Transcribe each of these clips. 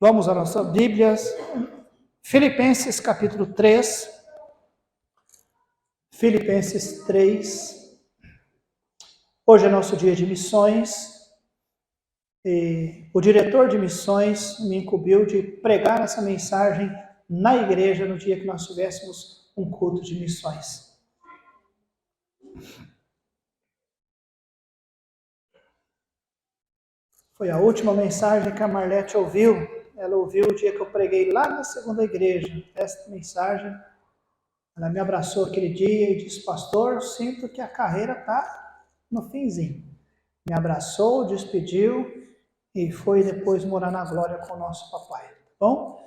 Vamos à nossa Bíblia, Filipenses capítulo 3, Filipenses 3, hoje é nosso dia de missões, e o diretor de missões me incumbiu de pregar essa mensagem na igreja no dia que nós tivéssemos um culto de missões. Foi a última mensagem que a Marlete ouviu. Ela ouviu o dia que eu preguei lá na segunda igreja. Esta mensagem, ela me abraçou aquele dia e disse: pastor, sinto que a carreira está no finzinho. Me abraçou, despediu e foi depois morar na glória com o nosso papai. Tá bom?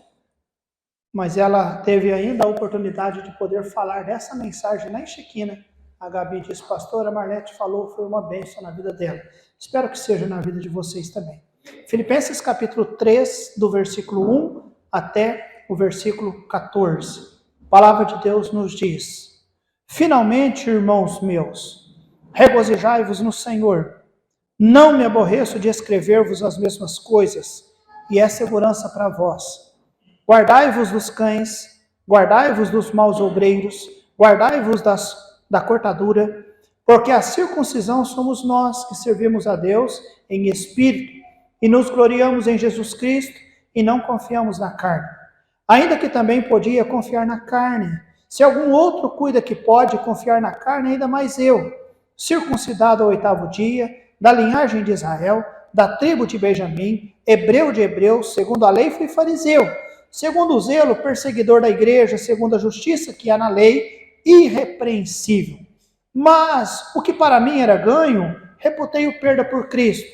Mas ela teve ainda a oportunidade de poder falar dessa mensagem lá em Chiquina. A Gabi disse: pastor, a Marlete falou, foi uma bênção na vida dela. Espero que seja na vida de vocês também. Filipenses capítulo 3, do versículo 1 até o versículo 14. A palavra de Deus nos diz: finalmente, irmãos meus, regozijai-vos no Senhor. Não me aborreço de escrever-vos as mesmas coisas, e é segurança para vós. Guardai-vos dos cães, guardai-vos dos maus obreiros, guardai-vos da cortadura, porque a circuncisão somos nós que servimos a Deus em espírito e nos gloriamos em Jesus Cristo e não confiamos na carne. Ainda que também podia confiar na carne. Se algum outro cuida que pode confiar na carne, ainda mais eu, circuncidado ao 8º dia, da linhagem de Israel, da tribo de Benjamim, hebreu de hebreus, segundo a lei fui fariseu, segundo o zelo, perseguidor da igreja, segundo a justiça que há na lei, irrepreensível. Mas o que para mim era ganho, reputei-o perda por Cristo.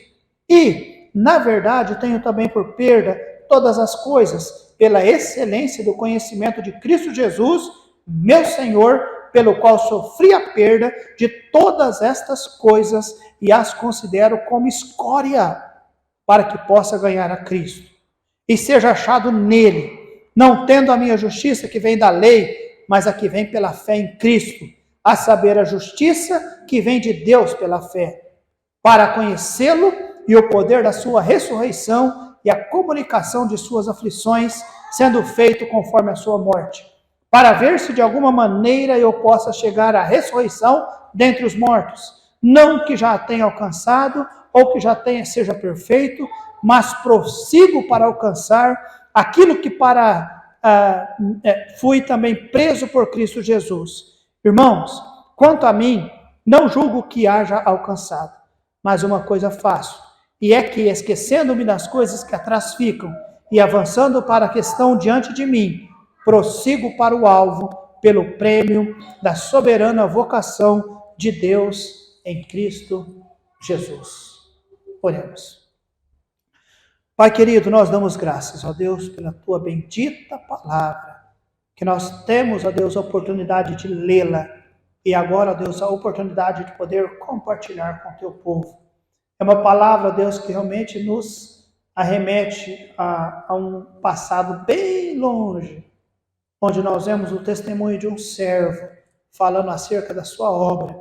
E, na verdade, tenho também por perda todas as coisas, pela excelência do conhecimento de Cristo Jesus, meu Senhor, pelo qual sofri a perda de todas estas coisas e as considero como escória, para que possa ganhar a Cristo e seja achado nele, não tendo a minha justiça que vem da lei, mas a que vem pela fé em Cristo, a saber, a justiça que vem de Deus pela fé, para conhecê-lo e o poder da sua ressurreição e a comunicação de suas aflições, sendo feito conforme a sua morte, para ver se de alguma maneira eu possa chegar à ressurreição dentre os mortos, não que já a tenha alcançado ou que já seja perfeito, mas prossigo para alcançar aquilo que fui também preso por Cristo Jesus. Irmãos, quanto a mim, não julgo que haja alcançado, mas uma coisa faço, e é que, esquecendo-me das coisas que atrás ficam, e avançando para a questão diante de mim, prossigo para o alvo, pelo prêmio da soberana vocação de Deus em Cristo Jesus. Oremos. Pai querido, nós damos graças, ó Deus, pela tua bendita palavra, que nós temos, ó Deus, a oportunidade de lê-la, e agora, ó Deus, a oportunidade de poder compartilhar com o teu povo. É uma palavra, ó Deus, que realmente nos arremete a um passado bem longe, onde nós vemos o testemunho de um servo falando acerca da sua obra,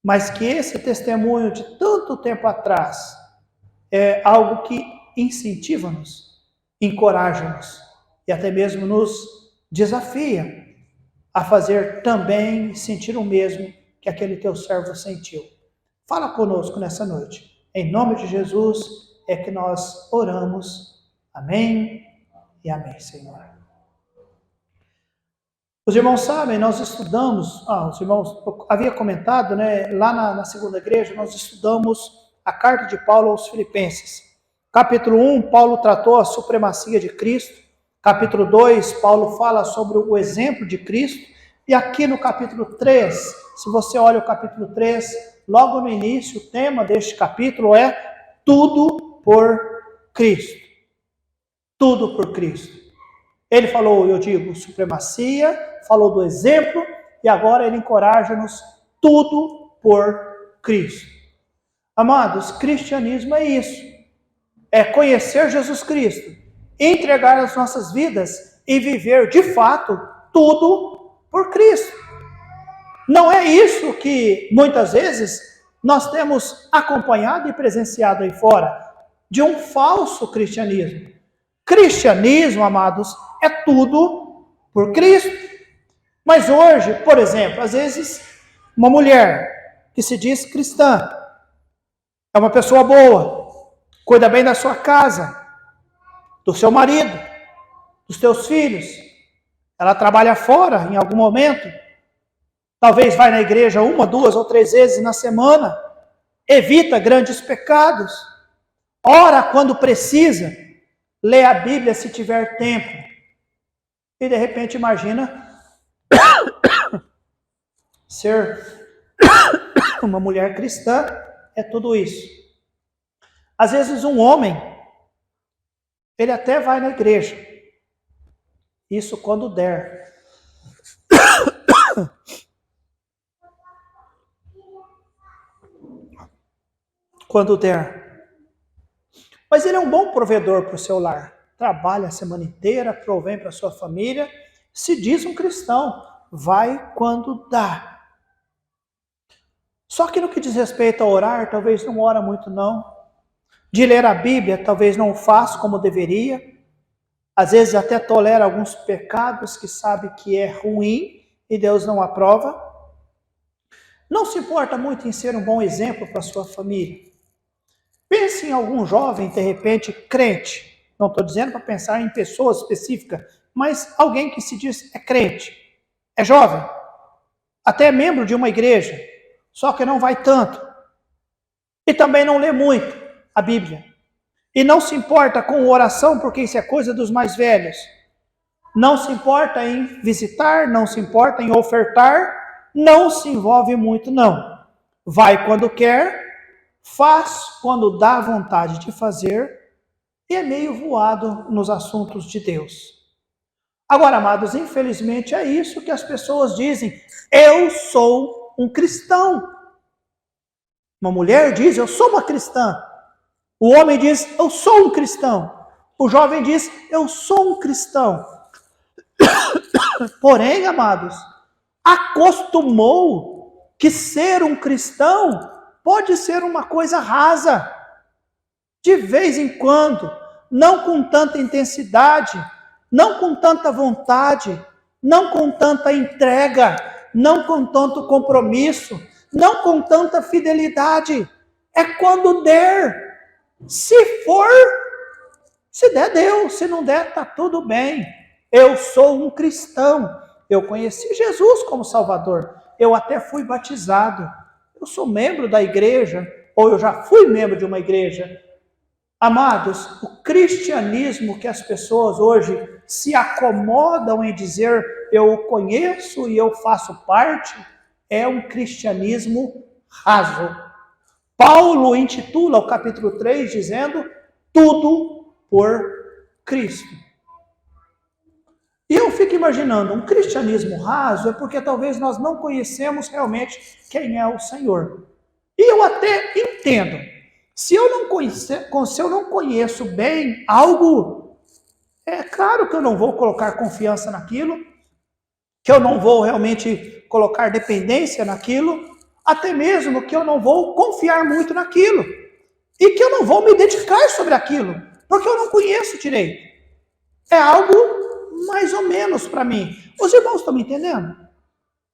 mas que esse testemunho de tanto tempo atrás é algo que incentiva-nos, encoraja-nos e até mesmo nos desafia a fazer também sentir o mesmo que aquele teu servo sentiu. Fala conosco nessa noite. Em nome de Jesus é que nós oramos. Amém e amém, Senhor. Os irmãos sabem, nós estudamos, os irmãos, eu havia comentado, né, lá na segunda igreja, nós estudamos a carta de Paulo aos Filipenses. Capítulo 1, Paulo tratou a supremacia de Cristo. Capítulo 2, Paulo fala sobre o exemplo de Cristo. E aqui no capítulo 3, se você olha o capítulo 3, logo no início, o tema deste capítulo é tudo por Cristo. Tudo por Cristo. Ele falou, eu digo, supremacia, falou do exemplo, e agora ele encoraja-nos tudo por Cristo. Amados, cristianismo é isso. É conhecer Jesus Cristo, entregar as nossas vidas e viver de fato tudo por Cristo. Não é isso que muitas vezes nós temos acompanhado e presenciado aí fora, de um falso cristianismo. cristianismo, amados, é tudo por Cristo. Mas hoje, por exemplo, às vezes, uma mulher que se diz cristã, é uma pessoa boa, cuida bem da sua casa, do seu marido, dos teus filhos, ela trabalha fora em algum momento, talvez vai na igreja 1, 2 ou 3 vezes na semana, evita grandes pecados, ora quando precisa, lê a Bíblia se tiver tempo, e de repente imagina ser uma mulher cristã, é tudo isso. Às vezes um homem, ele até vai na igreja, isso quando der. Quando der. Mas ele é um bom provedor para o seu lar. Trabalha a semana inteira, provém para a sua família. Se diz um cristão, vai quando dá. Só que no que diz respeito a orar, talvez não ora muito não. De ler a Bíblia, talvez não o faça como deveria. Às vezes até tolera alguns pecados que sabe que é ruim e Deus não aprova. Não se importa muito em ser um bom exemplo para a sua família. Pense em algum jovem, de repente, crente. Não estou dizendo para pensar em pessoa específica, mas alguém que se diz é crente, é jovem, até é membro de uma igreja, só que não vai tanto. E também não lê muito a Bíblia. E não se importa com oração, porque isso é coisa dos mais velhos. Não se importa em visitar, não se importa em ofertar, não se envolve muito não. Vai quando quer, faz quando dá vontade de fazer e é meio voado nos assuntos de Deus. Agora, amados, infelizmente é isso que as pessoas dizem. Eu sou um cristão. Uma mulher diz, eu sou uma cristã. O homem diz, eu sou um cristão. O jovem diz, eu sou um cristão. Porém, amados, acostumou que ser um cristão pode ser uma coisa rasa, de vez em quando, não com tanta intensidade, não com tanta vontade, não com tanta entrega, não com tanto compromisso, não com tanta fidelidade. É quando der. Se for, se der, deu. Se não der, está tudo bem. Eu sou um cristão. Eu conheci Jesus como Salvador. Eu até fui batizado. Eu sou membro da igreja, ou eu já fui membro de uma igreja. Amados, o cristianismo que as pessoas hoje se acomodam em dizer eu o conheço e eu faço parte, é um cristianismo raso. Paulo intitula o capítulo 3 dizendo tudo por Cristo. E eu fico imaginando, um cristianismo raso é porque talvez nós não conhecemos realmente quem é o Senhor. E eu até entendo. Se eu não conheço bem algo, é claro que eu não vou colocar confiança naquilo, que eu não vou realmente colocar dependência naquilo, até mesmo que eu não vou confiar muito naquilo, e que eu não vou me dedicar sobre aquilo, porque eu não conheço direito. É algo mais ou menos para mim. Os irmãos estão me entendendo?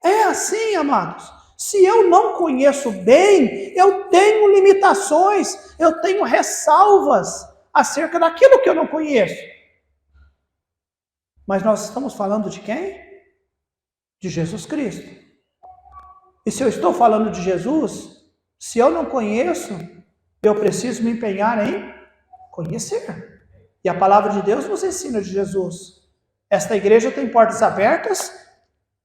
É assim, amados. Se eu não conheço bem, eu tenho limitações, eu tenho ressalvas acerca daquilo que eu não conheço. Mas nós estamos falando de quem? De Jesus Cristo. E se eu estou falando de Jesus, se eu não conheço, eu preciso me empenhar em conhecer. E a palavra de Deus nos ensina de Jesus. Esta igreja tem portas abertas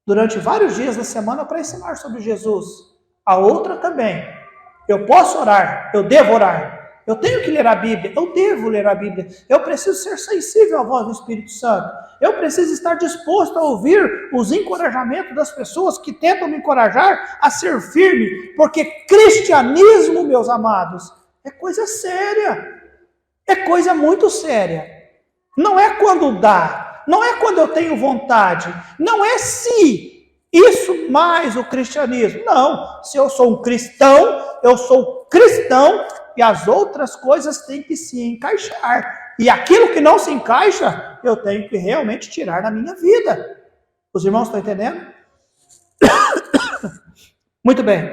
durante vários dias da semana para ensinar sobre Jesus. A outra também. Eu posso orar, eu devo orar. Eu tenho que ler a Bíblia, eu devo ler a Bíblia. Eu preciso ser sensível à voz do Espírito Santo. Eu preciso estar disposto a ouvir os encorajamentos das pessoas que tentam me encorajar a ser firme. Porque cristianismo, meus amados, é coisa séria. É coisa muito séria. Não é quando dá. Não é quando eu tenho vontade, não é se isso mais o cristianismo. Não, se eu sou um cristão, eu sou cristão e as outras coisas têm que se encaixar. E aquilo que não se encaixa, eu tenho que realmente tirar da minha vida. Os irmãos estão entendendo? Muito bem.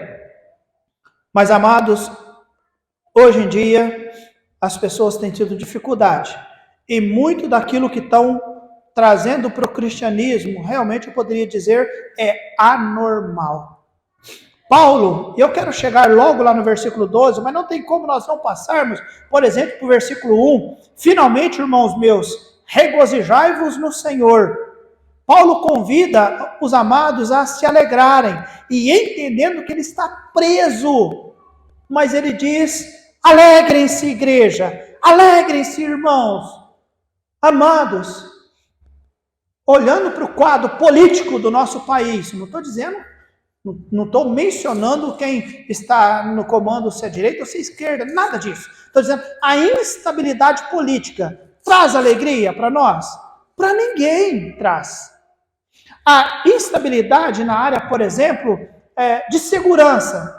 Mas, amados, hoje em dia, as pessoas têm tido dificuldade. E muito daquilo que estão trazendo para o cristianismo, realmente eu poderia dizer, é anormal. Paulo, eu quero chegar logo lá no versículo 12, mas não tem como nós não passarmos, por exemplo, para o versículo 1. Finalmente, irmãos meus, regozijai-vos no Senhor. Paulo convida os amados a se alegrarem, e entendendo que ele está preso, mas ele diz, alegrem-se, igreja, alegrem-se, irmãos. Amados, olhando para o quadro político do nosso país, não estou dizendo, não estou mencionando quem está no comando, se é direita ou se é esquerda, nada disso. Estou dizendo, a instabilidade política traz alegria para nós? Para ninguém traz. A instabilidade na área, por exemplo, de segurança,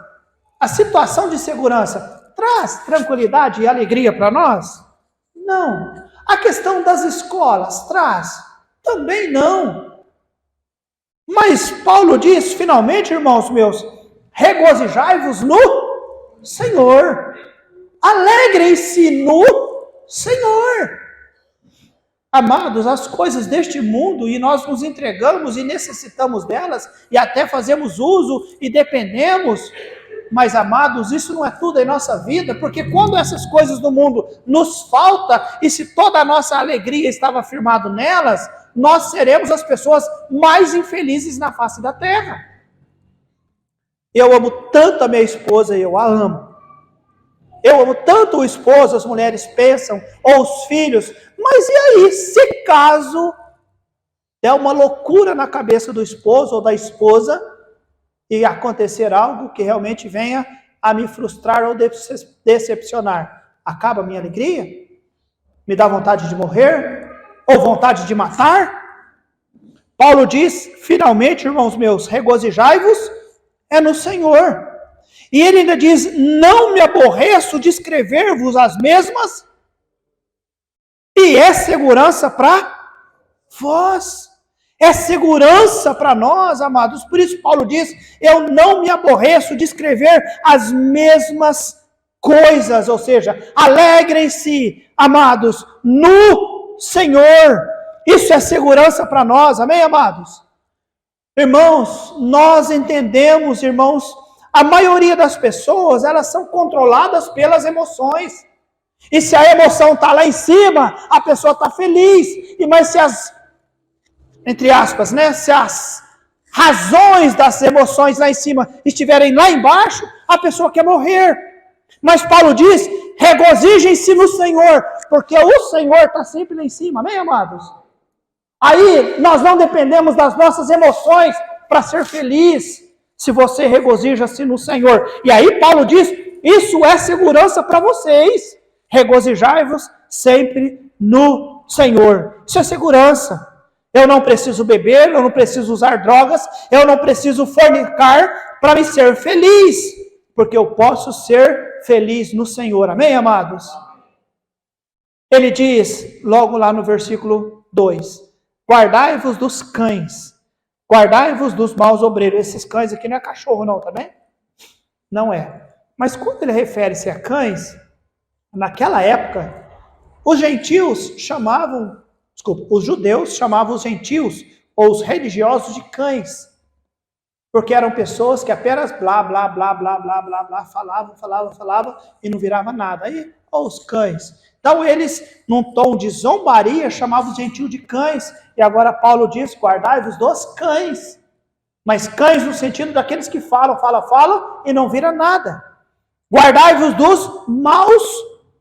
a situação de segurança traz tranquilidade e alegria para nós? Não. A questão das escolas traz? Também não. Mas Paulo diz, finalmente, irmãos meus, regozijai-vos no Senhor. Alegrem-se no Senhor. Amados, as coisas deste mundo, e nós nos entregamos e necessitamos delas, e até fazemos uso e dependemos, mas, amados, isso não é tudo em nossa vida, porque quando essas coisas do mundo nos faltam, e se toda a nossa alegria estava firmada nelas, nós seremos as pessoas mais infelizes na face da terra. Eu amo tanto a minha esposa, e eu a amo. Eu amo tanto o esposo, as mulheres pensam, ou os filhos, mas e aí, se caso der uma loucura na cabeça do esposo ou da esposa, e acontecer algo que realmente venha a me frustrar ou decepcionar, acaba a minha alegria? Me dá vontade de morrer? Ou vontade de matar? Paulo diz, finalmente, irmãos meus, regozijai-vos é no Senhor. E ele ainda diz, não me aborreço de escrever-vos as mesmas, e é segurança para vós. É segurança para nós, amados. Por isso Paulo diz, eu não me aborreço de escrever as mesmas coisas. Ou seja, alegrem-se, amados, no Senhor. Isso é segurança para nós, amém, amados? Irmãos, nós entendemos, irmãos, a maioria das pessoas, elas são controladas pelas emoções. E se a emoção está lá em cima, a pessoa está feliz. Mas se as, entre aspas, né, se as razões das emoções lá em cima estiverem lá embaixo, a pessoa quer morrer. Mas Paulo diz, regozijem-se no Senhor, porque o Senhor está sempre lá em cima, amém, amados? Aí nós não dependemos das nossas emoções para ser feliz, se você regozija-se no Senhor. E aí Paulo diz, isso é segurança para vocês, regozijai-vos sempre no Senhor. Isso é segurança. Eu não preciso beber, eu não preciso usar drogas, eu não preciso fornicar para me ser feliz, porque eu posso ser feliz no Senhor, amém, amados? Ele diz, logo lá no versículo 2, guardai-vos dos cães, guardai-vos dos maus obreiros. Esses cães aqui não é cachorro não, tá bem? Não é. Mas quando ele refere-se a cães, naquela época, os judeus chamavam os gentios, ou os religiosos, de cães. Porque eram pessoas que apenas blá, blá, blá, blá, blá, blá, blá, falavam, e não virava nada. Aí, ó, os cães. Então eles, num tom de zombaria, chamavam os gentios de cães. E agora Paulo diz, guardai-vos dos cães. Mas cães no sentido daqueles que falam, e não vira nada. Guardai-vos dos maus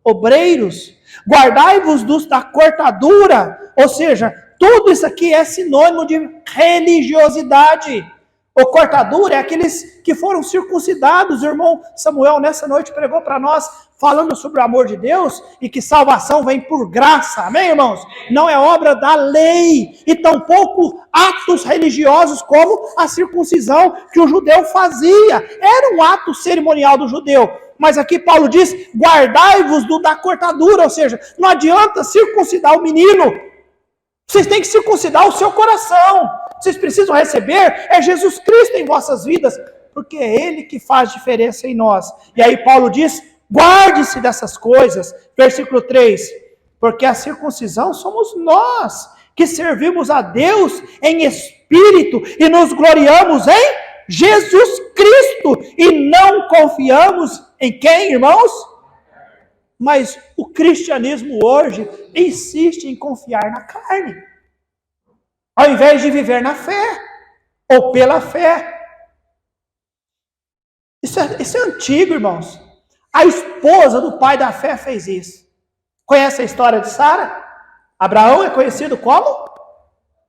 obreiros. Guardai-vos da cortadura. Ou seja, tudo isso aqui é sinônimo de religiosidade. O cortadura é aqueles que foram circuncidados. O irmão Samuel nessa noite pregou para nós, falando sobre o amor de Deus e que salvação vem por graça, amém, irmãos? Não é obra da lei e tampouco atos religiosos como a circuncisão que o judeu fazia. Era um ato cerimonial do judeu, Mas aqui Paulo diz, guardai-vos da cortadura, ou seja, não adianta circuncidar o menino, vocês têm que circuncidar o seu coração. Vocês precisam receber é Jesus Cristo em vossas vidas, porque é Ele que faz diferença em nós. E aí Paulo diz, guarde-se dessas coisas. Versículo 3, porque a circuncisão somos nós, que servimos a Deus em espírito e nos gloriamos em Jesus Cristo e não confiamos em quem, irmãos? Mas o cristianismo hoje insiste em confiar na carne, ao invés de viver na fé, ou pela fé. Isso é antigo, irmãos. A esposa do pai da fé fez isso. Conhece a história de Sara? Abraão é conhecido como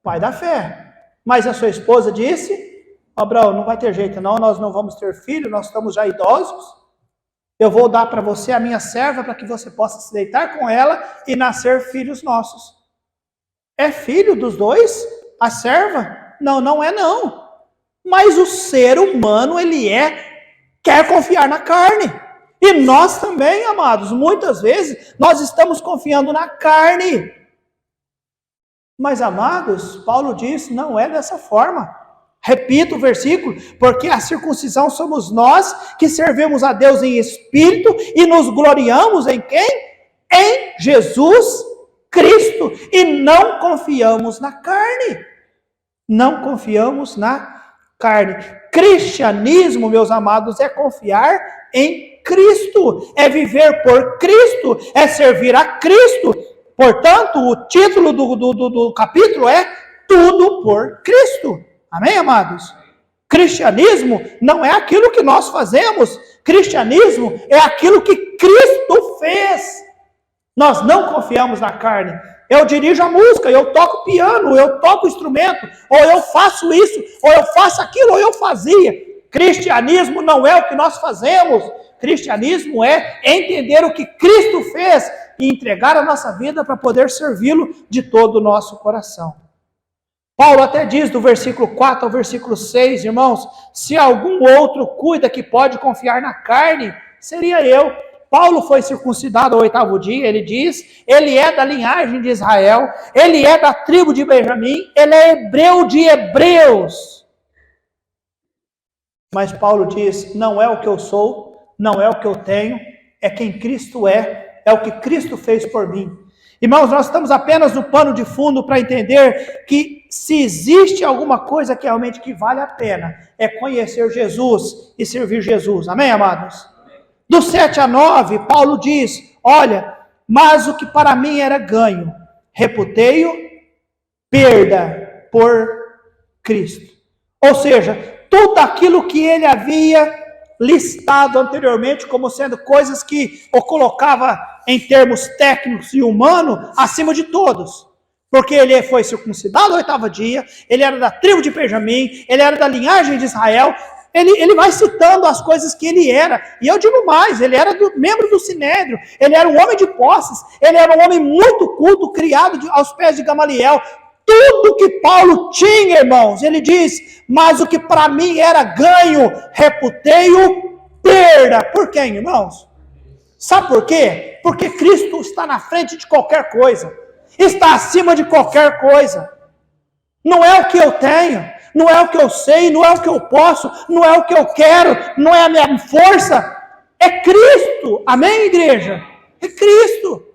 pai da fé. Mas a sua esposa disse, Abraão, não vai ter jeito não, nós não vamos ter filho, nós estamos já idosos. Eu vou dar para você a minha serva para que você possa se deitar com ela e nascer filhos nossos. É filho dos dois? A serva? Não, não é não. Mas o ser humano, quer confiar na carne. E nós também, amados, muitas vezes nós estamos confiando na carne. Mas, amados, Paulo diz, não é dessa forma. Repito o versículo, porque a circuncisão somos nós que servimos a Deus em espírito e nos gloriamos em quem? Em Jesus Cristo. E não confiamos na carne. Não confiamos na carne. Cristianismo, meus amados, é confiar em Cristo. É viver por Cristo. É servir a Cristo. Portanto, o título do capítulo é Tudo por Cristo. Amém, amados? Cristianismo não é aquilo que nós fazemos. Cristianismo é aquilo que Cristo fez. Nós não confiamos na carne. Eu dirijo a música, eu toco piano, eu toco instrumento, ou eu faço isso, ou eu faço aquilo, ou eu fazia. Cristianismo não é o que nós fazemos. Cristianismo é entender o que Cristo fez e entregar a nossa vida para poder servi-lo de todo o nosso coração. Paulo até diz do versículo 4 ao versículo 6, irmãos, se algum outro cuida que pode confiar na carne, seria eu. Paulo foi circuncidado ao 8º dia, ele diz, ele é da linhagem de Israel, ele é da tribo de Benjamim, ele é hebreu de hebreus. Mas Paulo diz, não é o que eu sou, não é o que eu tenho, é quem Cristo é o que Cristo fez por mim. Irmãos, nós estamos apenas no pano de fundo para entender que se existe alguma coisa que realmente que vale a pena, é conhecer Jesus e servir Jesus. Amém, amados? Do 7 a 9, Paulo diz, olha, mas o que para mim era ganho, reputei-o perda por Cristo. Ou seja, tudo aquilo que ele havia listado anteriormente como sendo coisas que o colocava em termos técnicos e humanos acima de todos. Porque ele foi circuncidado ao 8º dia, ele era da tribo de Benjamim, ele era da linhagem de Israel. Ele vai citando as coisas que ele era. E eu digo mais, ele era membro do Sinédrio, ele era um homem de posses, ele era um homem muito culto, criado aos pés de Gamaliel. Tudo que Paulo tinha, irmãos, ele diz, mas o que para mim era ganho, reputei-o perda. Por quem, irmãos? Sabe por quê? Porque Cristo está na frente de qualquer coisa, está acima de qualquer coisa. Não é o que eu tenho, não é o que eu sei, não é o que eu posso, não é o que eu quero, não é a minha força, é Cristo. Amém, igreja? É Cristo.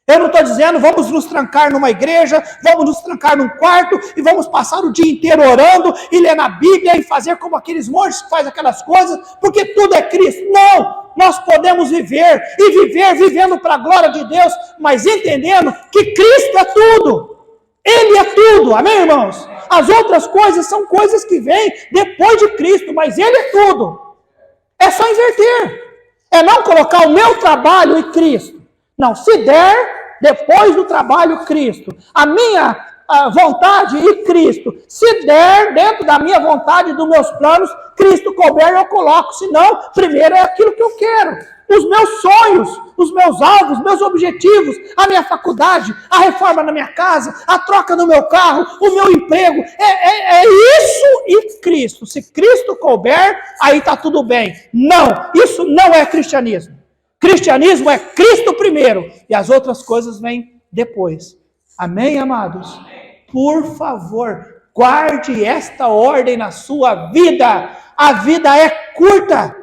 Eu não estou dizendo, vamos nos trancar numa igreja, vamos nos trancar num quarto e vamos passar o dia inteiro orando e ler na Bíblia e fazer como aqueles monges que fazem aquelas coisas, porque tudo é Cristo. Não! Nós podemos viver e viver vivendo para a glória de Deus, mas entendendo que Cristo é tudo. Ele é tudo. Amém, irmãos? As outras coisas são coisas que vêm depois de Cristo, mas Ele é tudo. É só inverter. É não colocar o meu trabalho em Cristo. Não, se der, depois do trabalho, Cristo. A minha vontade e Cristo. Se der, dentro da minha vontade e dos meus planos, Cristo couber, eu coloco. Se não, primeiro é aquilo que eu quero. os meus sonhos, os meus alvos, meus objetivos, a minha faculdade, a reforma na minha casa, a troca no meu carro, o meu emprego. É isso e Cristo. Se Cristo couber, aí está tudo bem. Não, isso não é cristianismo. Cristianismo é Cristo primeiro e as outras coisas vêm depois. Amém, amados? Por favor, guarde esta ordem na sua vida. A vida é curta.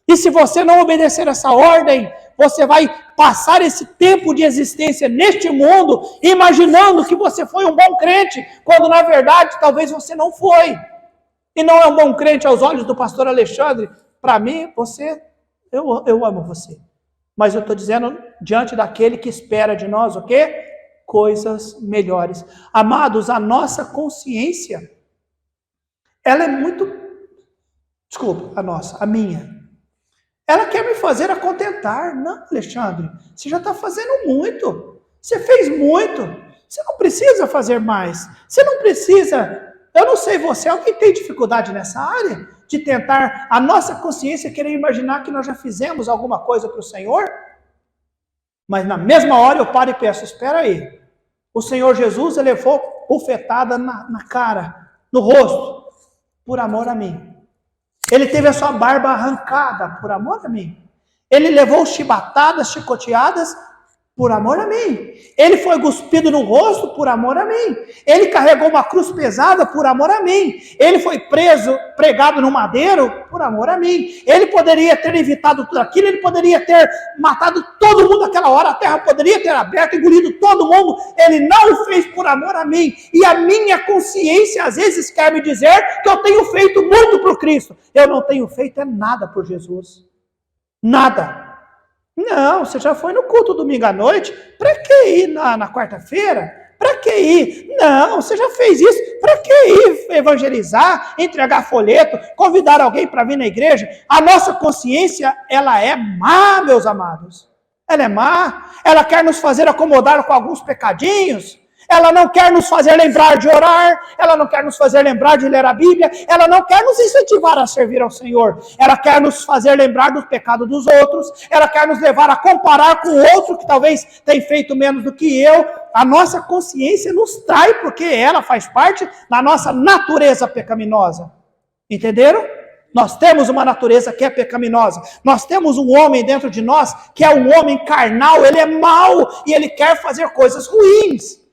E se você não obedecer essa ordem, você vai passar esse tempo de existência neste mundo imaginando que você foi um bom crente, quando na verdade talvez você não foi. E não é um bom crente aos olhos do pastor Alexandre. Para mim, eu amo você. Mas eu estou dizendo diante daquele que espera de nós o quê? Coisas melhores. Amados, a nossa consciência, ela é muito... Desculpa, a minha. Ela quer me fazer a contentar. Não, Alexandre, você já está fazendo muito. Você fez muito. Você não precisa fazer mais. Você não precisa... Eu não sei você, alguém tem dificuldade nessa área? De tentar a nossa consciência querer imaginar que nós já fizemos alguma coisa para o Senhor? Mas na mesma hora eu paro e peço, espera aí. O Senhor Jesus levou bufetada na cara, no rosto, por amor a mim. Ele teve a sua barba arrancada por amor a mim. Ele levou chibatadas, chicoteadas por amor a mim. Ele foi cuspido no rosto por amor a mim. Ele carregou uma cruz pesada por amor a mim. Ele foi pregado no madeiro por amor a mim. Ele poderia ter evitado tudo aquilo, ele poderia ter matado todo mundo naquela hora, a terra poderia ter aberto, engolido todo mundo. Ele não o fez por amor a mim. E a minha consciência às vezes quer me dizer que eu tenho feito muito por Cristo. Eu não tenho feito nada por Jesus. Nada. Não, você já foi no culto domingo à noite? Para que ir na quarta-feira? Para que ir? Não, você já fez isso? Para que ir evangelizar, entregar folheto, convidar alguém para vir na igreja? A nossa consciência, ela é má, meus amados. Ela é má. Ela quer nos fazer acomodar com alguns pecadinhos. Ela não quer nos fazer lembrar de orar, ela não quer nos fazer lembrar de ler a Bíblia, ela não quer nos incentivar a servir ao Senhor, ela quer nos fazer lembrar do pecado dos outros, ela quer nos levar a comparar com o outro que talvez tenha feito menos do que eu. A nossa consciência nos trai porque ela faz parte da nossa natureza pecaminosa. Entenderam? Nós temos uma natureza que é pecaminosa. Nós temos um homem dentro de nós que é um homem carnal, ele é mau e ele quer fazer coisas ruins.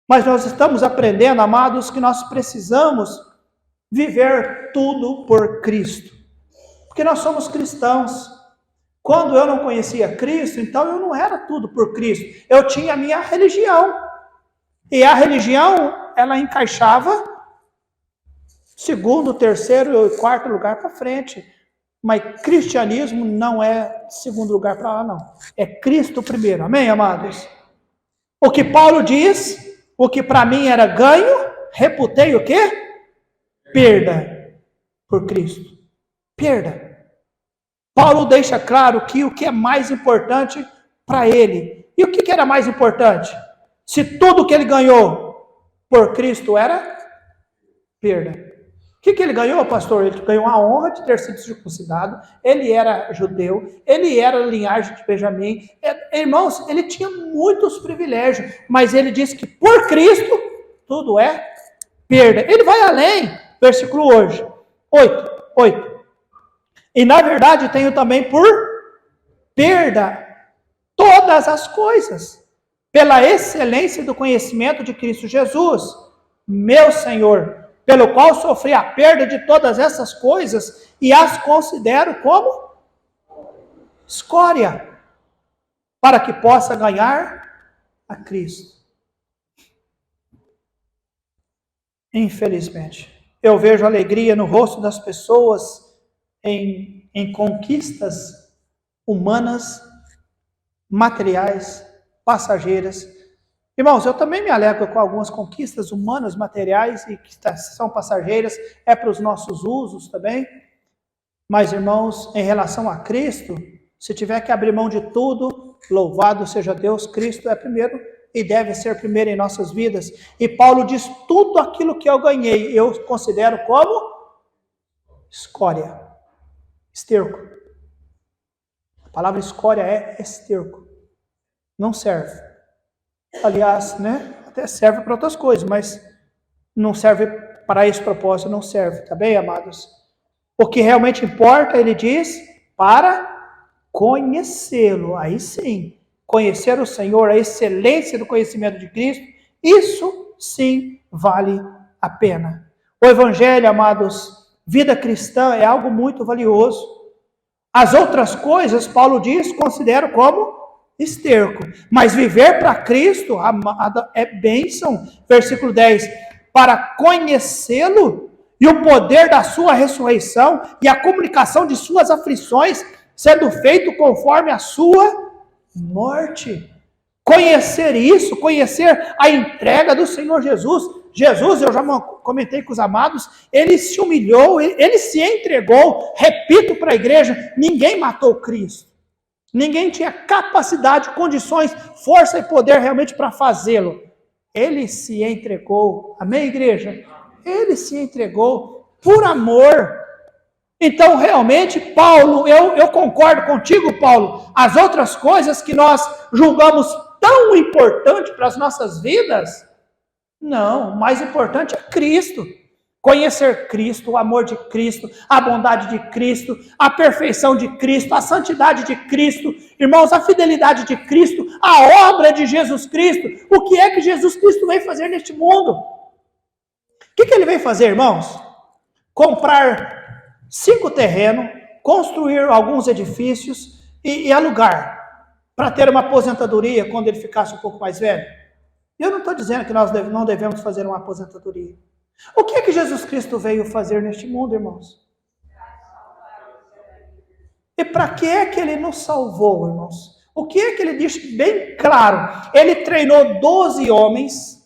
Mas nós estamos aprendendo, amados, que nós precisamos viver tudo por Cristo. Porque nós somos cristãos. Quando eu não conhecia Cristo, então eu não era tudo por Cristo. Eu tinha a minha religião. E a religião, ela encaixava segundo, terceiro e quarto lugar para frente. Mas cristianismo não é segundo lugar para lá, não. É Cristo primeiro. Amém, amados? O que Paulo diz... O que para mim era ganho, reputei o quê? Perda por Cristo. Perda. Paulo deixa claro que o que é mais importante para ele. E o que era mais importante? Se tudo que ele ganhou por Cristo era perda. O que ele ganhou, pastor? Ele ganhou a honra de ter sido circuncidado, ele era judeu, ele era linhagem de Benjamim. Irmãos, ele tinha muitos privilégios, mas ele disse que por Cristo tudo é perda. Ele vai além, versículo 8. E na verdade tenho também por perda todas as coisas, pela excelência do conhecimento de Cristo Jesus, meu Senhor, pelo qual sofri a perda de todas essas coisas e as considero como escória, para que possa ganhar a Cristo. Infelizmente, eu vejo alegria no rosto das pessoas em conquistas humanas, materiais, passageiras. Irmãos, eu também me alegro com algumas conquistas humanas, materiais e que são passageiras, é para os nossos usos também. Mas, irmãos, em relação a Cristo, se tiver que abrir mão de tudo, louvado seja Deus, Cristo é primeiro e deve ser primeiro em nossas vidas. E Paulo diz, tudo aquilo que eu ganhei, eu considero como escória, esterco. palavra escória é esterco. Não serve. Aliás, né? Até serve para outras coisas, mas não serve para esse propósito, não serve. Tá bem, amados? O que realmente importa, ele diz, para conhecê-lo. Aí sim, conhecer o Senhor, a excelência do conhecimento de Cristo, isso sim vale a pena. O Evangelho, amados, vida cristã é algo muito valioso. As outras coisas, Paulo diz, considero como esterco. Mas viver para Cristo, amada, é bênção. Versículo 10. Para conhecê-lo e o poder da sua ressurreição e a comunicação de suas aflições, sendo feito conforme a sua morte. Conhecer isso, conhecer a entrega do Senhor Jesus. Jesus, eu já comentei com os amados, ele se humilhou, ele se entregou. Repito para a igreja, ninguém matou Cristo. Ninguém tinha capacidade, condições, força e poder realmente para fazê-lo. Ele se entregou. Amém, igreja? Ele se entregou por amor. Então, realmente, Paulo, eu concordo contigo, Paulo. As outras coisas que nós julgamos tão importantes para as nossas vidas, não, o mais importante é Cristo. Conhecer Cristo, o amor de Cristo, a bondade de Cristo, a perfeição de Cristo, a santidade de Cristo, irmãos, a fidelidade de Cristo, a obra de Jesus Cristo. O que é que Jesus Cristo veio fazer neste mundo? O que ele veio fazer, irmãos? Comprar 5 terrenos, construir alguns edifícios e alugar para ter uma aposentadoria quando ele ficasse um pouco mais velho. Eu não estou dizendo que nós não devemos fazer uma aposentadoria. O que é que Jesus Cristo veio fazer neste mundo, irmãos? E para que é que ele nos salvou, irmãos? O que é que ele diz bem claro? Ele treinou 12 homens,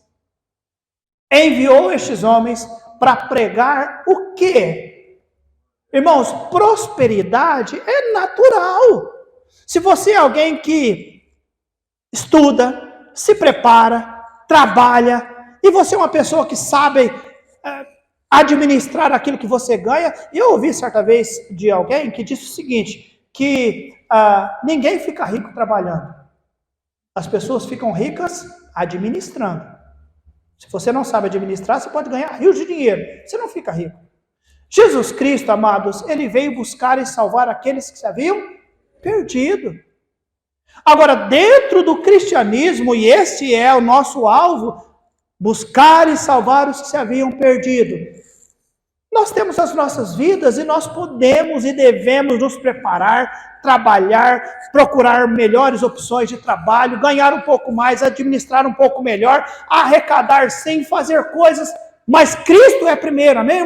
enviou estes homens para pregar o quê? Irmãos, prosperidade é natural. Se você é alguém que estuda, se prepara, trabalha, e você é uma pessoa que sabe administrar aquilo que você ganha. Eu ouvi certa vez de alguém que disse o seguinte, que ninguém fica rico trabalhando. As pessoas ficam ricas administrando. Se você não sabe administrar, você pode ganhar rios de dinheiro. Você não fica rico. Jesus Cristo, amados, ele veio buscar e salvar aqueles que se haviam perdido. Agora, dentro do cristianismo, e esse é o nosso alvo, buscar e salvar os que se haviam perdido. Nós temos as nossas vidas e nós podemos e devemos nos preparar, trabalhar, procurar melhores opções de trabalho, ganhar um pouco mais, administrar um pouco melhor, arrecadar sem fazer coisas, mas Cristo é primeiro, amém,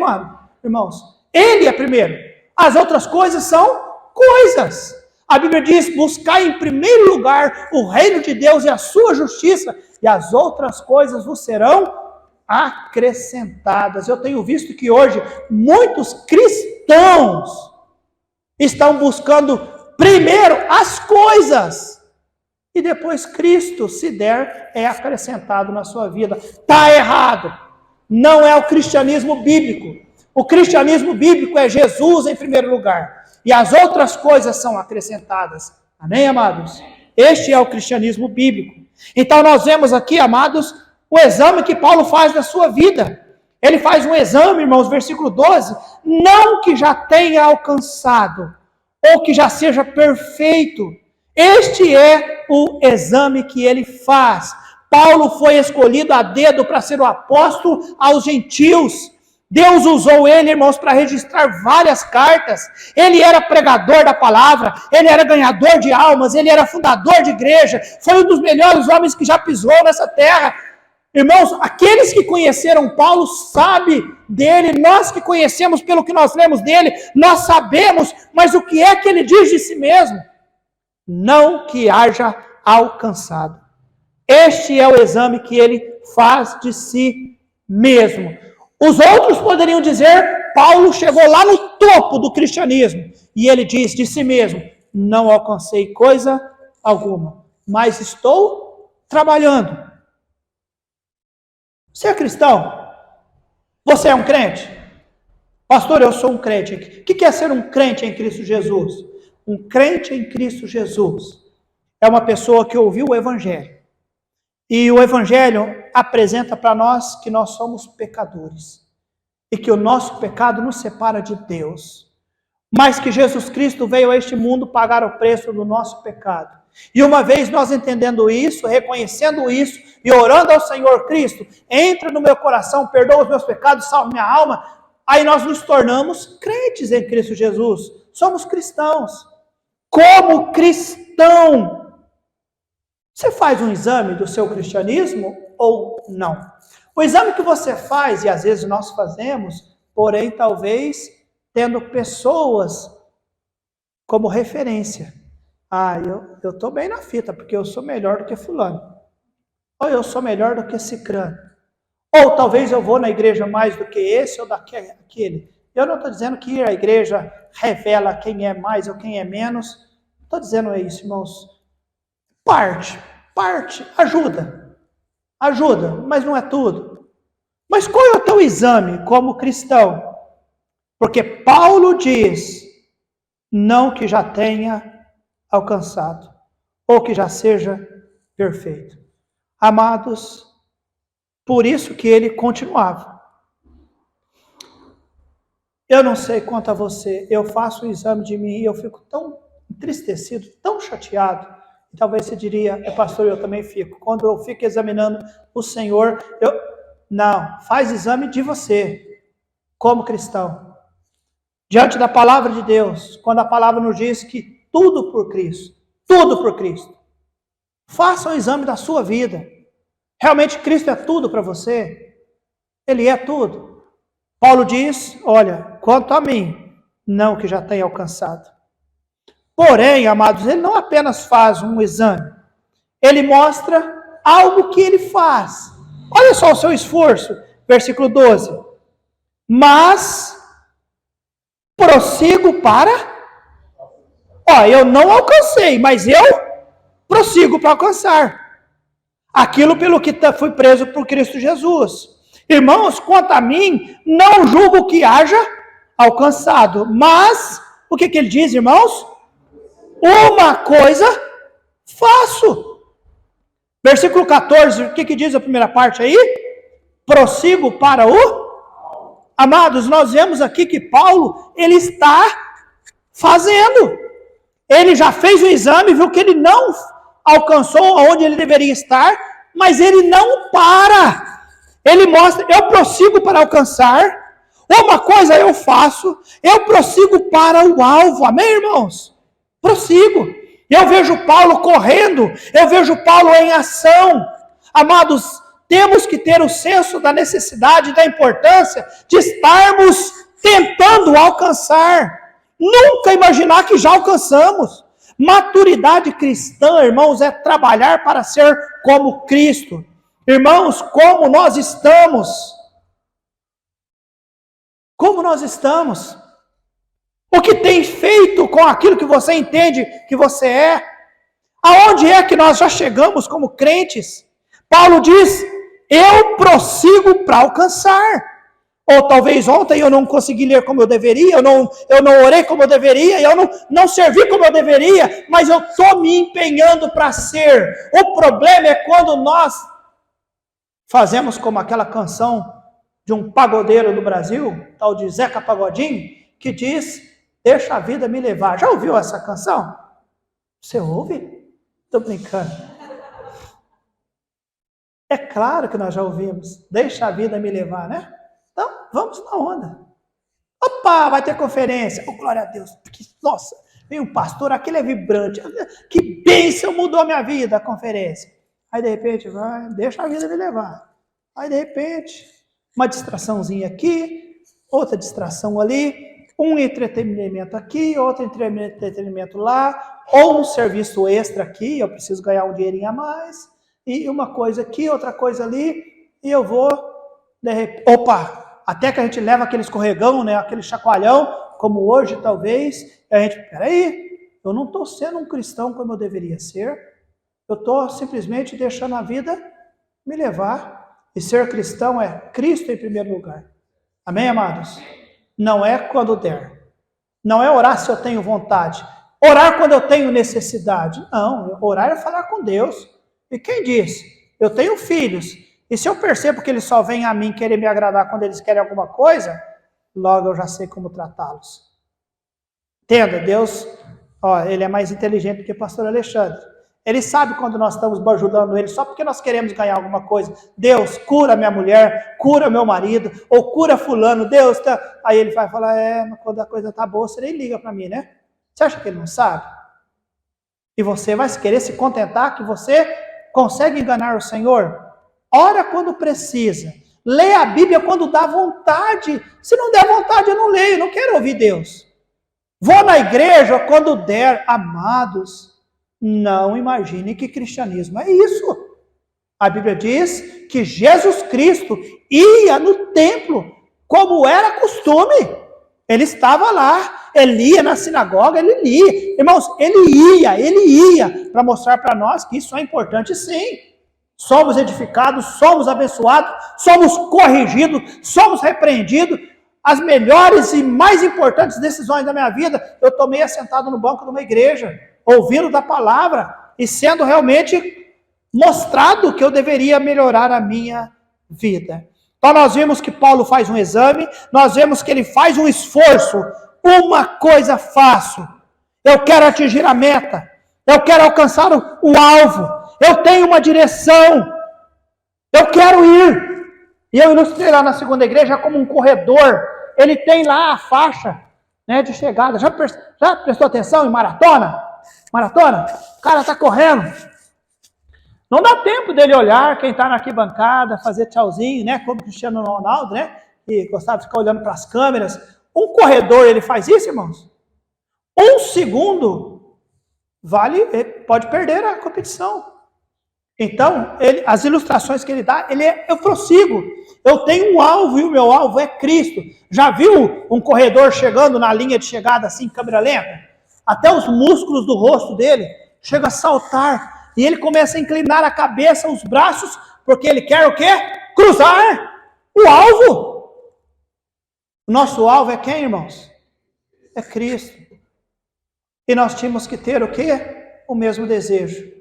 irmãos? Ele é primeiro. As outras coisas são coisas. A Bíblia diz, buscar em primeiro lugar o reino de Deus e a sua justiça, e as outras coisas vos serão acrescentadas. Eu tenho visto que hoje muitos cristãos estão buscando primeiro as coisas e depois Cristo, se der, é acrescentado na sua vida. Está errado. Não é o cristianismo bíblico. O cristianismo bíblico é Jesus em primeiro lugar e as outras coisas são acrescentadas. Amém, amados? Este é o cristianismo bíblico. Então nós vemos aqui, amados, o exame que Paulo faz da sua vida. Ele faz um exame, irmãos, versículo 12, não que já tenha alcançado, ou que já seja perfeito. Este é o exame que ele faz. Paulo foi escolhido a dedo para ser o apóstolo aos gentios. Deus usou ele, irmãos, para registrar várias cartas. Ele era pregador da palavra, ele era ganhador de almas, ele era fundador de igreja, foi um dos melhores homens que já pisou nessa terra. Irmãos, aqueles que conheceram Paulo sabem dele, nós que conhecemos pelo que nós lemos dele, nós sabemos, mas o que é que ele diz de si mesmo? Não que haja alcançado. Este é o exame que ele faz de si mesmo. Os outros poderiam dizer, Paulo chegou lá no topo do cristianismo, e ele diz de si mesmo, não alcancei coisa alguma, mas estou trabalhando. Você é cristão? Você é um crente? Pastor, eu sou um crente. O que é ser um crente em Cristo Jesus? Um crente em Cristo Jesus é uma pessoa que ouviu o Evangelho. E o Evangelho apresenta para nós que nós somos pecadores. E que o nosso pecado nos separa de Deus. Mas que Jesus Cristo veio a este mundo pagar o preço do nosso pecado. E uma vez nós entendendo isso, reconhecendo isso e orando ao Senhor Cristo, entra no meu coração, perdoa os meus pecados, salva minha alma, aí nós nos tornamos crentes em Cristo Jesus. Somos cristãos. Como cristão, você faz um exame do seu cristianismo ou não? O exame que você faz, e às vezes nós fazemos, porém talvez tendo pessoas como referência. Eu estou bem na fita, porque eu sou melhor do que fulano. Ou eu sou melhor do que cicrano. Ou talvez eu vou na igreja mais do que esse ou daquele. Eu não estou dizendo que ir à igreja revela quem é mais ou quem é menos. Estou dizendo isso, irmãos. Parte, ajuda, mas não é tudo. Mas qual é o teu exame como cristão? Porque Paulo diz, não que já tenha alcançado, ou que já seja perfeito. Amados, por isso que ele continuava. Eu não sei quanto a você, eu faço o exame de mim e eu fico tão entristecido, tão chateado. E talvez você diria, pastor, eu também fico. Quando eu fico examinando o Senhor, não, faz exame de você, como cristão. Diante da palavra de Deus, quando a palavra nos diz que tudo por Cristo. Faça um exame da sua vida. Realmente Cristo é tudo para você? Ele é tudo. Paulo diz, olha, quanto a mim, não que já tenha alcançado. Porém, amados, ele não apenas faz um exame, ele mostra algo que ele faz. Olha só o seu esforço, versículo 12. Mas prossigo para... eu não alcancei, mas eu prossigo para alcançar. Aquilo pelo que fui preso por Cristo Jesus. Irmãos, quanto a mim, não julgo que haja alcançado. Mas, o que ele diz, irmãos? Uma coisa faço. Versículo 14, o que diz a primeira parte aí? Prossigo para o... Amados, nós vemos aqui que Paulo, ele está fazendo. Ele já fez o exame, viu que ele não alcançou onde ele deveria estar, mas ele não para. Ele mostra, eu prossigo para alcançar, uma coisa eu faço, eu prossigo para o alvo. Amém, irmãos? Prossigo. Eu vejo Paulo correndo, eu vejo Paulo em ação. Amados, temos que ter o senso da necessidade, da importância de estarmos tentando alcançar. Nunca imaginar que já alcançamos. Maturidade cristã, irmãos, é trabalhar para ser como Cristo. Irmãos, como nós estamos? Como nós estamos? O que tem feito com aquilo que você entende que você é? Aonde é que nós já chegamos como crentes? Paulo diz, eu prossigo para alcançar. Ou talvez ontem eu não consegui ler como eu deveria, eu não orei como eu deveria, eu não servi como eu deveria, mas eu estou me empenhando para ser. O problema é quando nós fazemos como aquela canção de um pagodeiro do Brasil, tal de Zeca Pagodinho, que diz, deixa a vida me levar. Já ouviu essa canção? Você ouve? Estou brincando. É claro que nós já ouvimos, deixa a vida me levar, né? Então, vamos na onda. Opa, vai ter conferência. Oh, glória a Deus. Nossa, vem um pastor, aquele é vibrante. Que bênção, mudou a minha vida a conferência. Aí, de repente, vai, deixa a vida me levar. Aí, de repente, uma distraçãozinha aqui, outra distração ali, um entretenimento aqui, outro entretenimento lá, ou um serviço extra aqui, eu preciso ganhar um dinheirinho a mais, e uma coisa aqui, outra coisa ali, e eu vou, de repente, até que a gente leva aquele escorregão, né, aquele chacoalhão, como hoje talvez, e a gente, peraí, eu não estou sendo um cristão como eu deveria ser, eu estou simplesmente deixando a vida me levar, e ser cristão é Cristo em primeiro lugar. Amém, amados? Não é quando der, não é orar se eu tenho vontade, Orar quando eu tenho necessidade. Não, orar é falar com Deus. E quem disse? Eu tenho filhos. E se eu percebo que eles só vêm a mim querer me agradar quando eles querem alguma coisa, logo eu já sei como tratá-los. Entenda, Deus, ele é mais inteligente que o pastor Alexandre. Ele sabe quando nós estamos bajulando ele só porque nós queremos ganhar alguma coisa. Deus, cura minha mulher, cura meu marido, ou cura fulano, Deus, tá... Aí ele vai falar, quando a coisa tá boa, você nem liga para mim, né? Você acha que ele não sabe? E você vai querer se contentar que você consegue enganar o Senhor? Ora quando precisa. Lê a Bíblia quando dá vontade. Se não der vontade, eu não leio, não quero ouvir Deus. Vou na igreja quando der. Amados, não imagine que cristianismo é isso. A Bíblia diz que Jesus Cristo ia no templo, como era costume. Ele estava lá, ele ia na sinagoga, ele lia. Irmãos, ele ia para mostrar para nós que isso é importante sim. Somos edificados, somos abençoados, somos corrigidos, somos repreendidos. As melhores e mais importantes decisões da minha vida, eu tomei assentado no banco de uma igreja, ouvindo da palavra e sendo realmente mostrado que eu deveria melhorar a minha vida. Então nós vimos que Paulo faz um exame, nós vemos que ele faz um esforço. Uma coisa faço, eu quero atingir a meta, eu quero alcançar o alvo, eu tenho uma direção, eu quero ir. E eu ilustrei lá na segunda igreja como um corredor, ele tem lá a faixa, né, de chegada. Já prestou atenção em maratona? Maratona? O cara está correndo. Não dá tempo dele olhar quem está na arquibancada, fazer tchauzinho, né? Como Cristiano Ronaldo, né? Que gostava de ficar olhando para as câmeras. Um corredor, ele faz isso, irmãos? Um segundo, ele pode perder a competição. Então, as ilustrações que ele dá, eu prossigo. Eu tenho um alvo e o meu alvo é Cristo. Já viu um corredor chegando na linha de chegada assim, câmera lenta? Até os músculos do rosto dele chegam a saltar. E ele começa a inclinar a cabeça, os braços, porque ele quer o quê? Cruzar o alvo. O nosso alvo é quem, irmãos? É Cristo. E nós tínhamos que ter o quê? O mesmo desejo,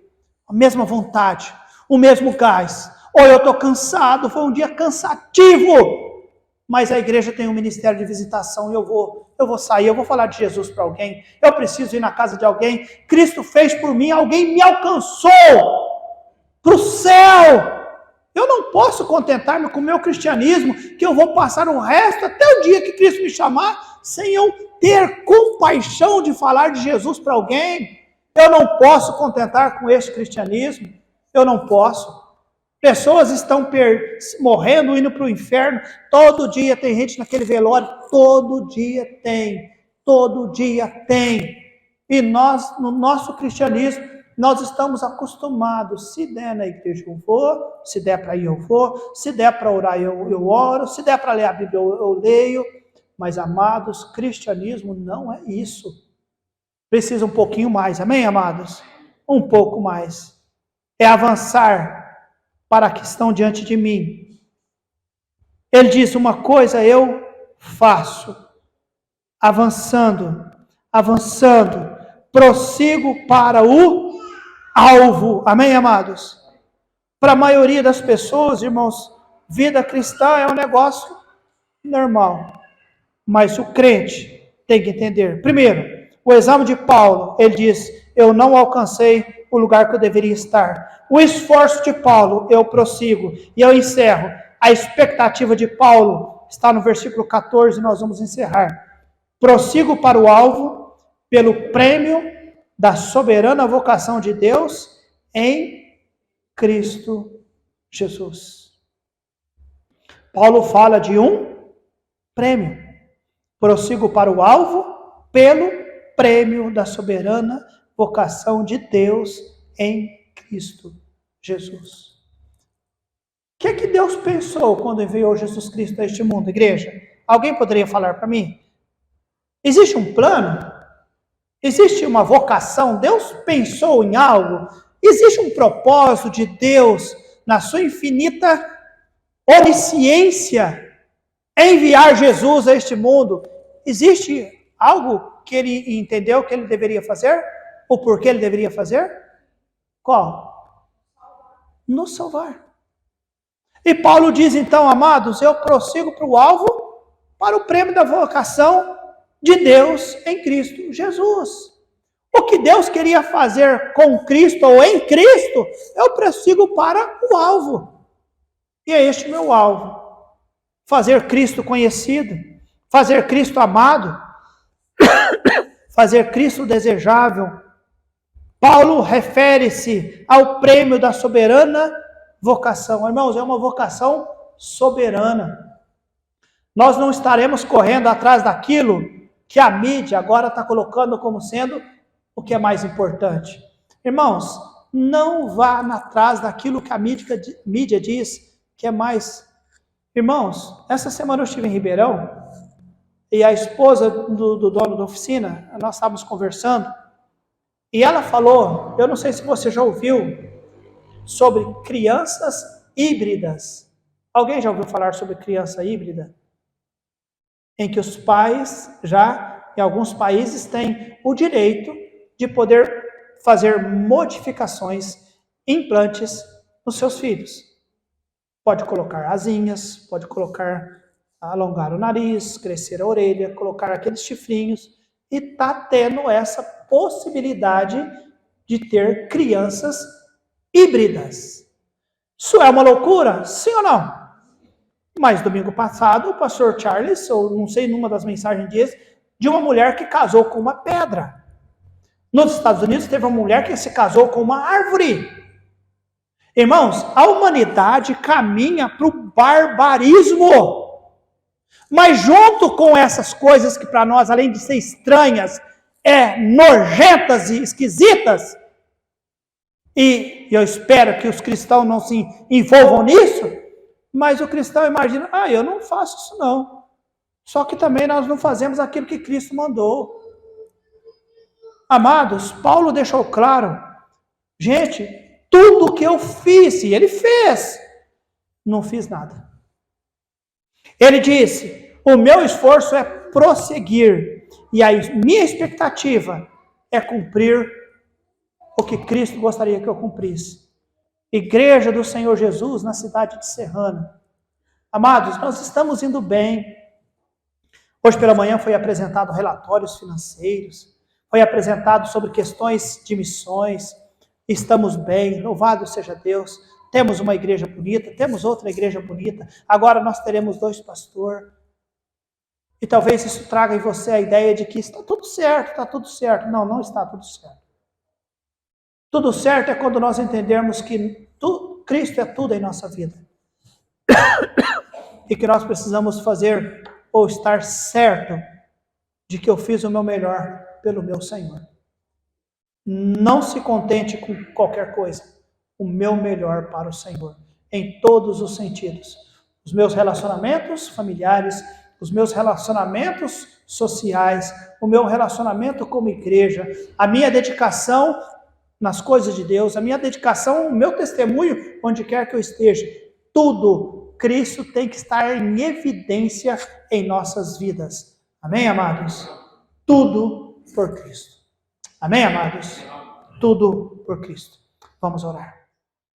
a mesma vontade, o mesmo gás. Ou eu estou cansado, foi um dia cansativo, mas a igreja tem um ministério de visitação e eu vou sair, eu vou falar de Jesus para alguém, eu preciso ir na casa de alguém, Cristo fez por mim, alguém me alcançou para o céu. Eu não posso contentar-me com o meu cristianismo, que eu vou passar o resto até o dia que Cristo me chamar, sem eu ter compaixão de falar de Jesus para alguém. Eu não posso contentar com este cristianismo, eu não posso. Pessoas estão morrendo, indo para o inferno, todo dia tem gente naquele velório, todo dia tem. E nós, no nosso cristianismo, nós estamos acostumados, se der na igreja eu vou, se der para ir eu vou, se der para orar eu oro, se der para ler a Bíblia eu leio, mas amados, cristianismo não é isso. Precisa um pouquinho mais, amém, amados? Um pouco mais. É avançar para que estão diante de mim. Ele diz, uma coisa eu faço, avançando, prossigo para o alvo. Amém, amados? Para a maioria das pessoas, irmãos, vida cristã é um negócio normal. Mas o crente tem que entender. Primeiro, o exame de Paulo, ele diz, eu não alcancei o lugar que eu deveria estar. O esforço de Paulo, eu prossigo. E eu encerro. A expectativa de Paulo está no versículo 14, nós vamos encerrar. Prossigo para o alvo, pelo prêmio da soberana vocação de Deus em Cristo Jesus. Paulo fala de um prêmio. Prossigo para o alvo, pelo prêmio da soberana vocação de Deus em Cristo Jesus. O que é que Deus pensou quando enviou Jesus Cristo a este mundo, igreja? Alguém poderia falar para mim? Existe um plano? Existe uma vocação? Deus pensou em algo? Existe um propósito de Deus na sua infinita onisciência em enviar Jesus a este mundo? Existe algo que ele entendeu que ele deveria fazer? O porquê ele deveria fazer? Qual? Nos salvar. E Paulo diz então, amados, eu prossigo para o alvo, para o prêmio da vocação de Deus em Cristo Jesus. O que Deus queria fazer com Cristo ou em Cristo, eu prossigo para o alvo. E é este meu alvo. Fazer Cristo conhecido, fazer Cristo amado, fazer Cristo desejável. Paulo refere-se ao prêmio da soberana vocação. Irmãos, é uma vocação soberana. Nós não estaremos correndo atrás daquilo que a mídia agora está colocando como sendo o que é mais importante. Irmãos, não vá atrás daquilo que a mídia diz que é mais. Irmãos, essa semana eu estive em Ribeirão e a esposa do dono da oficina, nós estávamos conversando e ela falou, eu não sei se você já ouviu, sobre crianças híbridas. Alguém já ouviu falar sobre criança híbrida? Em que os pais já, em alguns países, têm o direito de poder fazer modificações, implantes nos seus filhos. Pode colocar asinhas, pode alongar o nariz, crescer a orelha, colocar aqueles chifrinhos, e está tendo essa possibilidade de ter crianças híbridas. Isso é uma loucura? Sim ou não? Mas domingo passado, o pastor Charles, ou não sei, numa das mensagens diz, de uma mulher que casou com uma pedra. Nos Estados Unidos teve uma mulher que se casou com uma árvore. Irmãos, a humanidade caminha para o barbarismo. Mas junto com essas coisas que para nós, além de ser estranhas, nojentas e esquisitas, e eu espero que os cristãos não se envolvam nisso, mas o cristão imagina, eu não faço isso não. Só que também nós não fazemos aquilo que Cristo mandou. Amados, Paulo deixou claro, gente, tudo que eu fiz, e ele fez, não fiz nada. Ele disse, o meu esforço é prosseguir, e a minha expectativa é cumprir o que Cristo gostaria que eu cumprisse. Igreja do Senhor Jesus na cidade de Serrana. Amados, nós estamos indo bem. Hoje pela manhã foi apresentado relatórios financeiros, foi apresentado sobre questões de missões. Estamos bem, louvado seja Deus. Temos uma igreja bonita, temos outra igreja bonita. Agora nós teremos 2 pastores. E talvez isso traga em você a ideia de que está tudo certo, está tudo certo. Não, não está tudo certo. Tudo certo é quando nós entendermos que Cristo é tudo em nossa vida. E que nós precisamos fazer ou estar certo de que eu fiz o meu melhor pelo meu Senhor. Não se contente com qualquer coisa. O meu melhor para o Senhor. Em todos os sentidos. Os meus relacionamentos familiares, os meus relacionamentos sociais, o meu relacionamento como igreja, a minha dedicação nas coisas de Deus, a minha dedicação, o meu testemunho, onde quer que eu esteja, tudo, Cristo tem que estar em evidência em nossas vidas. Amém, amados? Tudo por Cristo. Amém, amados? Tudo por Cristo. Vamos orar.